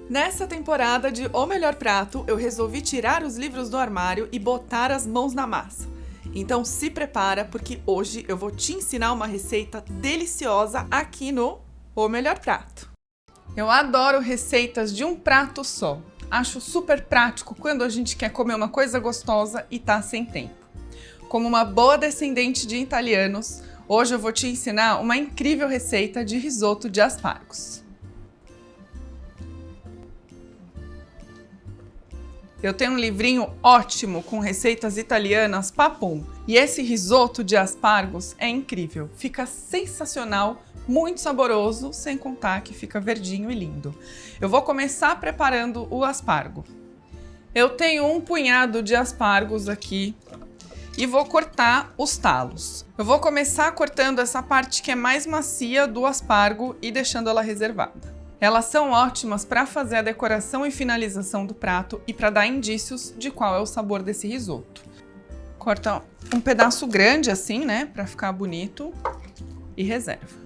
Nessa temporada de O Melhor Prato, eu resolvi tirar os livros do armário e botar as mãos na massa. Então se prepara, porque hoje eu vou te ensinar uma receita deliciosa aqui no O Melhor Prato. Eu adoro receitas de um prato só. Acho super prático quando a gente quer comer uma coisa gostosa e tá sem tempo. Como uma boa descendente de italianos, hoje eu vou te ensinar uma incrível receita de risoto de aspargos. Eu tenho um livrinho ótimo com receitas italianas papum. E esse risoto de aspargos é incrível. Fica sensacional, muito saboroso, sem contar que fica verdinho e lindo. Eu vou começar preparando o aspargo. Eu tenho um punhado de aspargos aqui e vou cortar os talos. Eu vou começar cortando essa parte que é mais macia do aspargo e deixando ela reservada. Elas são ótimas para fazer a decoração e finalização do prato e para dar indícios de qual é o sabor desse risoto. Corta um pedaço grande assim, né, para ficar bonito e reserva.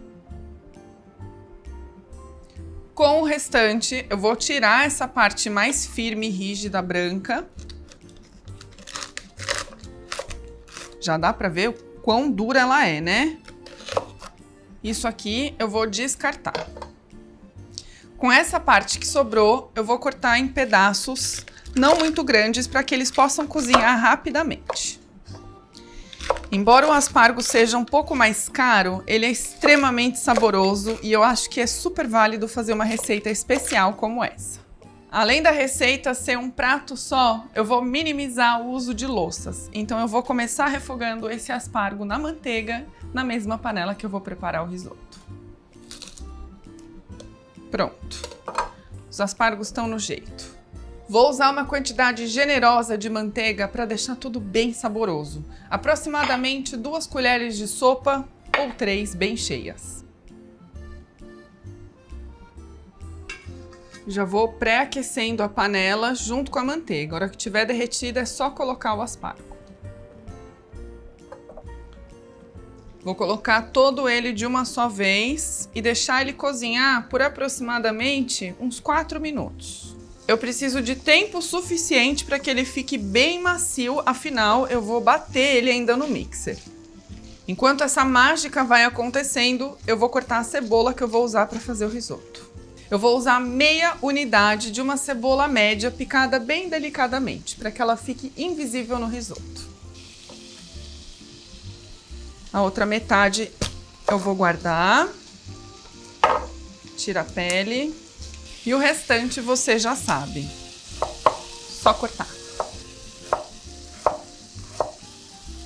Com o restante, eu vou tirar essa parte mais firme e rígida branca. Já dá para ver o quão dura ela é, né? Isso aqui eu vou descartar. Com essa parte que sobrou, eu vou cortar em pedaços não muito grandes para que eles possam cozinhar rapidamente. Embora o aspargo seja um pouco mais caro, ele é extremamente saboroso e eu acho que é super válido fazer uma receita especial como essa. Além da receita ser um prato só, eu vou minimizar o uso de louças. Então eu vou começar refogando esse aspargo na manteiga, na mesma panela que eu vou preparar o risoto. Pronto, os aspargos estão no jeito. Vou usar uma quantidade generosa de manteiga para deixar tudo bem saboroso. Aproximadamente 2 colheres de sopa ou 3 bem cheias. Já vou pré-aquecendo a panela junto com a manteiga. A hora que estiver derretida é só colocar o aspargo. Vou colocar todo ele de uma só vez e deixar ele cozinhar por aproximadamente uns 4 minutos. Eu preciso de tempo suficiente para que ele fique bem macio, afinal eu vou bater ele ainda no mixer. Enquanto essa mágica vai acontecendo, eu vou cortar a cebola que eu vou usar para fazer o risoto. Eu vou usar meia unidade de uma cebola média picada bem delicadamente, para que ela fique invisível no risoto. A outra metade eu vou guardar, tira a pele e o restante você já sabe, só cortar.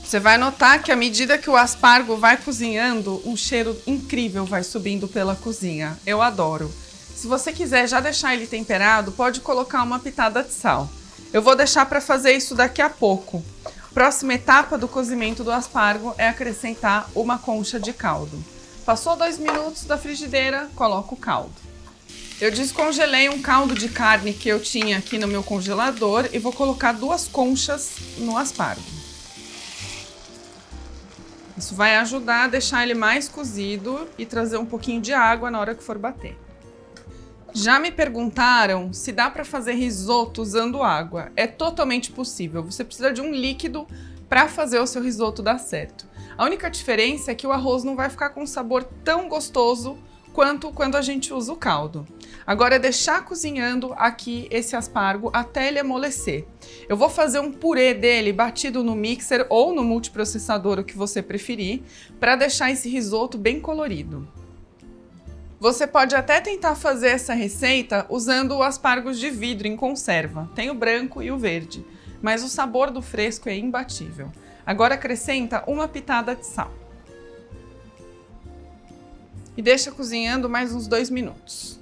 Você vai notar que à medida que o aspargo vai cozinhando, um cheiro incrível vai subindo pela cozinha. Eu adoro. Se você quiser já deixar ele temperado, pode colocar uma pitada de sal. Eu vou deixar para fazer isso daqui a pouco. Próxima etapa do cozimento do aspargo é acrescentar uma concha de caldo. Passou 2 minutos da frigideira, coloco o caldo. Eu descongelei um caldo de carne que eu tinha aqui no meu congelador e vou colocar 2 conchas no aspargo. Isso vai ajudar a deixar ele mais cozido e trazer um pouquinho de água na hora que for bater. Já me perguntaram se dá para fazer risoto usando água. É totalmente possível. Você precisa de um líquido para fazer o seu risoto dar certo. A única diferença é que o arroz não vai ficar com um sabor tão gostoso quanto quando a gente usa o caldo. Agora é deixar cozinhando aqui esse aspargo até ele amolecer. Eu vou fazer um purê dele batido no mixer ou no multiprocessador, o que você preferir, para deixar esse risoto bem colorido. Você pode até tentar fazer essa receita usando aspargos de vidro em conserva. Tem o branco e o verde, mas o sabor do fresco é imbatível. Agora acrescenta uma pitada de sal. E deixa cozinhando mais uns 2 minutos.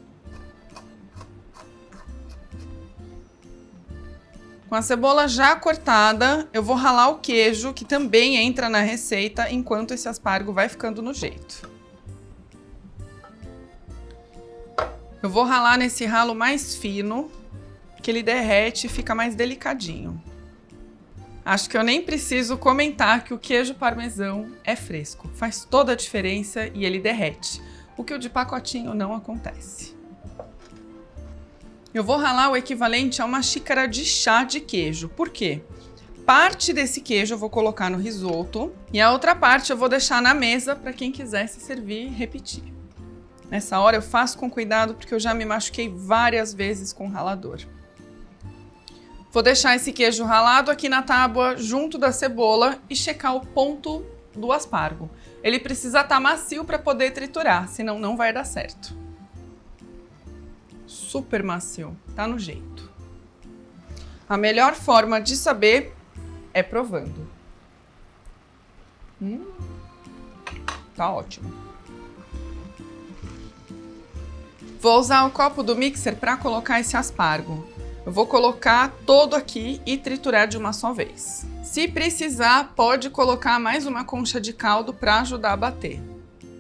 Com a cebola já cortada, eu vou ralar o queijo, que também entra na receita, enquanto esse aspargo vai ficando no jeito. Eu vou ralar nesse ralo mais fino, que ele derrete e fica mais delicadinho. Acho que eu nem preciso comentar que o queijo parmesão é fresco. Faz toda a diferença e ele derrete, o que o de pacotinho não acontece. Eu vou ralar o equivalente a uma xícara de chá de queijo. Por quê? Parte desse queijo eu vou colocar no risoto e a outra parte eu vou deixar na mesa para quem quiser se servir e repetir. Nessa hora eu faço com cuidado porque eu já me machuquei várias vezes com o ralador. Vou deixar esse queijo ralado aqui na tábua junto da cebola e checar o ponto do aspargo. Ele precisa estar macio para poder triturar, senão não vai dar certo. Super macio, tá no jeito. A melhor forma de saber é provando. Tá ótimo. Vou usar o copo do mixer para colocar esse aspargo. Eu vou colocar todo aqui e triturar de uma só vez. Se precisar, pode colocar mais uma concha de caldo para ajudar a bater.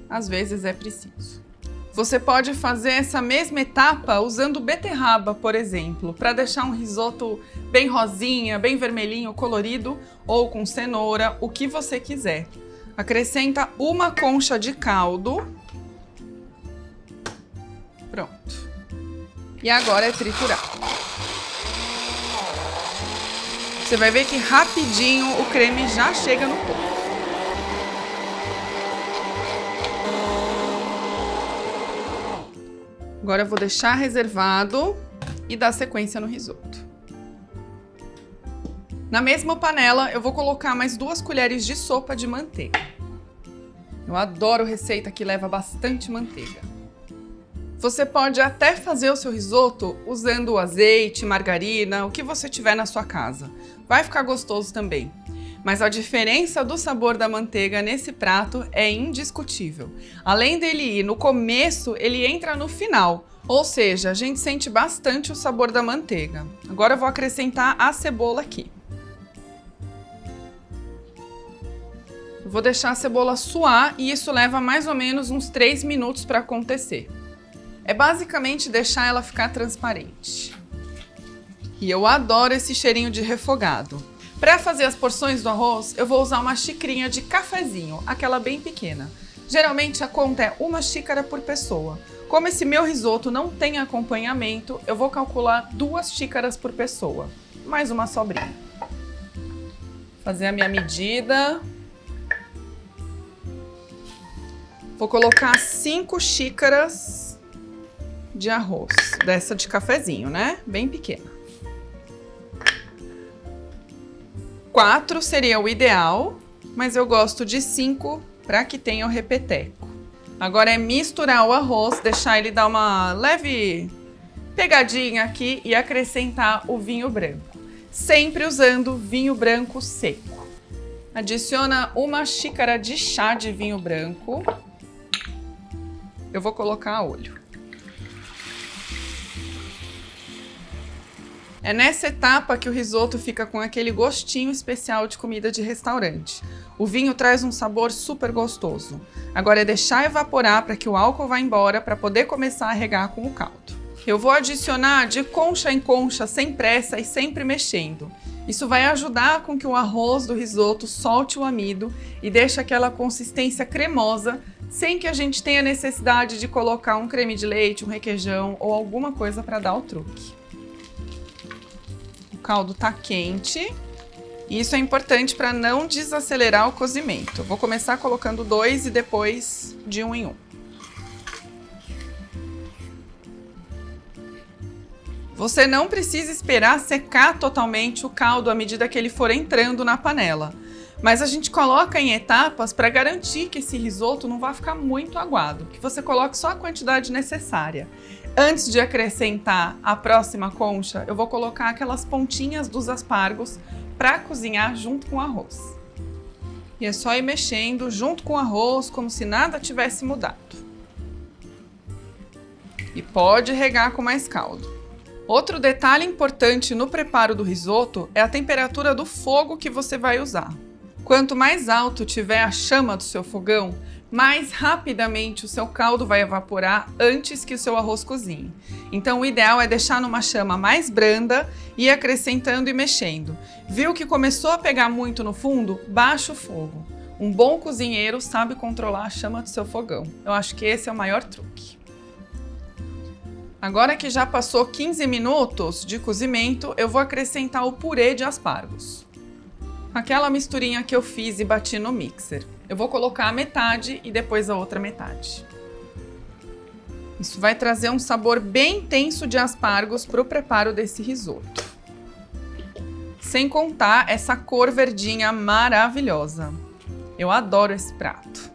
Às vezes é preciso. Você pode fazer essa mesma etapa usando beterraba, por exemplo, para deixar um risoto bem rosinha, bem vermelhinho, colorido, ou com cenoura, o que você quiser. Acrescenta uma concha de caldo. Pronto. E agora é triturar. Você vai ver que rapidinho o creme já chega no ponto. Agora eu vou deixar reservado e dar sequência no risoto. Na mesma panela, eu vou colocar mais 2 colheres de sopa de manteiga. Eu adoro receita que leva bastante manteiga. Você pode até fazer o seu risoto usando azeite, margarina, o que você tiver na sua casa. Vai ficar gostoso também. Mas a diferença do sabor da manteiga nesse prato é indiscutível. Além dele ir no começo, ele entra no final. Ou seja, a gente sente bastante o sabor da manteiga. Agora eu vou acrescentar a cebola aqui. Eu vou deixar a cebola suar e isso leva mais ou menos uns 3 minutos para acontecer. É basicamente deixar ela ficar transparente. E eu adoro esse cheirinho de refogado. Para fazer as porções do arroz, eu vou usar uma xicrinha de cafezinho, aquela bem pequena. Geralmente a conta é 1 xícara por pessoa. Como esse meu risoto não tem acompanhamento, eu vou calcular 2 xícaras por pessoa, mais uma sobrinha. Fazer a minha medida. Vou colocar 5 xícaras de arroz, dessa de cafezinho, né? Bem pequena. 4 seria o ideal, mas eu gosto de 5 para que tenha o repeteco. Agora é misturar o arroz, deixar ele dar uma leve pegadinha aqui e acrescentar o vinho branco. Sempre usando vinho branco seco. Adiciona 1 xícara de chá de vinho branco. Eu vou colocar a olho. É nessa etapa que o risoto fica com aquele gostinho especial de comida de restaurante. O vinho traz um sabor super gostoso. Agora é deixar evaporar para que o álcool vá embora para poder começar a regar com o caldo. Eu vou adicionar de concha em concha, sem pressa e sempre mexendo. Isso vai ajudar com que o arroz do risoto solte o amido e deixe aquela consistência cremosa, sem que a gente tenha necessidade de colocar um creme de leite, um requeijão ou alguma coisa para dar o truque. O caldo tá quente. E isso é importante para não desacelerar o cozimento. Eu vou começar colocando 2 e depois de 1 em 1. Você não precisa esperar secar totalmente o caldo à medida que ele for entrando na panela. Mas a gente coloca em etapas para garantir que esse risoto não vai ficar muito aguado, que você coloque só a quantidade necessária. Antes de acrescentar a próxima concha, eu vou colocar aquelas pontinhas dos aspargos para cozinhar junto com o arroz. E é só ir mexendo junto com o arroz, como se nada tivesse mudado. E pode regar com mais caldo. Outro detalhe importante no preparo do risoto é a temperatura do fogo que você vai usar. Quanto mais alto tiver a chama do seu fogão, mais rapidamente o seu caldo vai evaporar antes que o seu arroz cozinhe. Então o ideal é deixar numa chama mais branda e ir acrescentando e mexendo. Viu que começou a pegar muito no fundo? Baixa o fogo. Um bom cozinheiro sabe controlar a chama do seu fogão. Eu acho que esse é o maior truque. Agora que já passou 15 minutos de cozimento, eu vou acrescentar o purê de aspargos. Aquela misturinha que eu fiz e bati no mixer. Eu vou colocar a metade e depois a outra metade. Isso vai trazer um sabor bem intenso de aspargos para o preparo desse risoto. Sem contar essa cor verdinha maravilhosa. Eu adoro esse prato.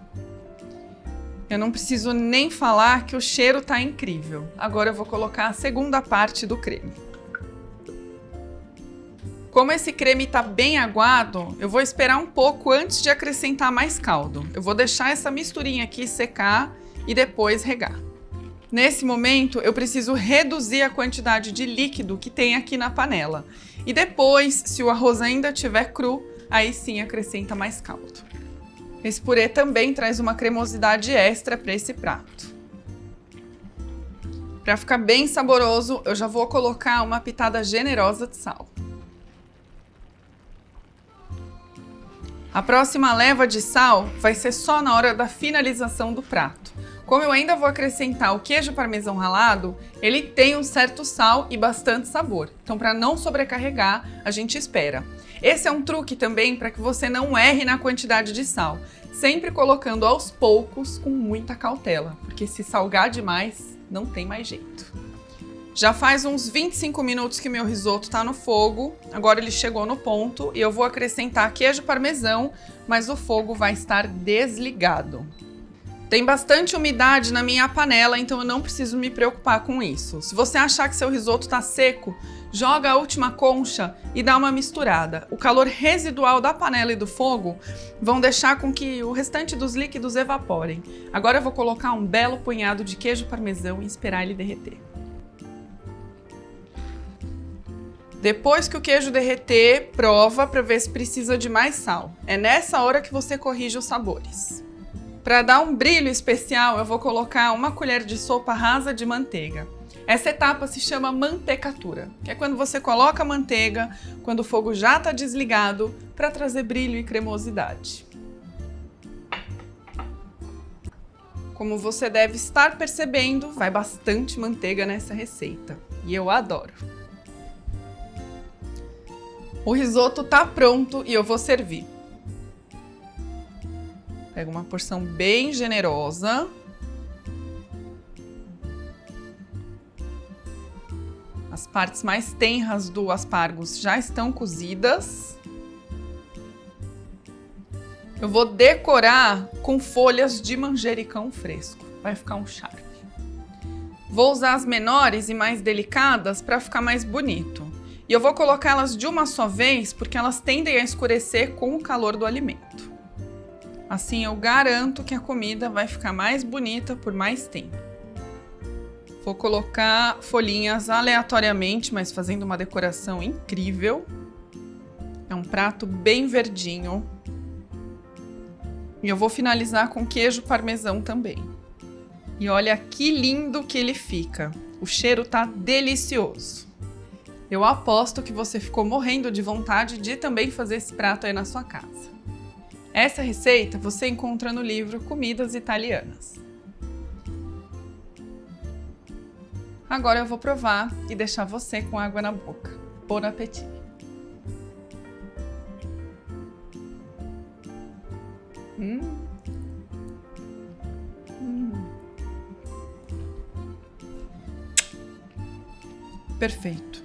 Eu não preciso nem falar que o cheiro tá incrível. Agora eu vou colocar a segunda parte do creme. Como esse creme tá bem aguado, eu vou esperar um pouco antes de acrescentar mais caldo. Eu vou deixar essa misturinha aqui secar e depois regar. Nesse momento, eu preciso reduzir a quantidade de líquido que tem aqui na panela. E depois, se o arroz ainda estiver cru, aí sim acrescenta mais caldo. Esse purê também traz uma cremosidade extra para esse prato. Para ficar bem saboroso, eu já vou colocar uma pitada generosa de sal. A próxima leva de sal vai ser só na hora da finalização do prato. Como eu ainda vou acrescentar o queijo parmesão ralado, ele tem um certo sal e bastante sabor. Então, para não sobrecarregar, a gente espera. Esse é um truque também para que você não erre na quantidade de sal, sempre colocando aos poucos com muita cautela, porque se salgar demais, não tem mais jeito. Já faz uns 25 minutos que meu risoto está no fogo, agora ele chegou no ponto e eu vou acrescentar queijo parmesão, mas o fogo vai estar desligado. Tem bastante umidade na minha panela, então eu não preciso me preocupar com isso. Se você achar que seu risoto está seco, joga a última concha e dá uma misturada. O calor residual da panela e do fogo vão deixar com que o restante dos líquidos evaporem. Agora eu vou colocar um belo punhado de queijo parmesão e esperar ele derreter. Depois que o queijo derreter, prova para ver se precisa de mais sal. É nessa hora que você corrige os sabores. Para dar um brilho especial, eu vou colocar uma colher de sopa rasa de manteiga. Essa etapa se chama mantecatura, que é quando você coloca a manteiga, quando o fogo já está desligado, para trazer brilho e cremosidade. Como você deve estar percebendo, vai bastante manteiga nessa receita, e eu adoro. O risoto tá pronto e eu vou servir. Pego uma porção bem generosa. As partes mais tenras do aspargos já estão cozidas. Eu vou decorar com folhas de manjericão fresco. Vai ficar um charme. Vou usar as menores e mais delicadas para ficar mais bonito. E eu vou colocá-las de uma só vez porque elas tendem a escurecer com o calor do alimento. Assim eu garanto que a comida vai ficar mais bonita por mais tempo. Vou colocar folhinhas aleatoriamente, mas fazendo uma decoração incrível. É um prato bem verdinho. E eu vou finalizar com queijo parmesão também. E olha que lindo que ele fica. O cheiro tá delicioso. Eu aposto que você ficou morrendo de vontade de também fazer esse prato aí na sua casa. Essa receita você encontra no livro Comidas Italianas. Agora eu vou provar e deixar você com água na boca. Bon appétit! Perfeito!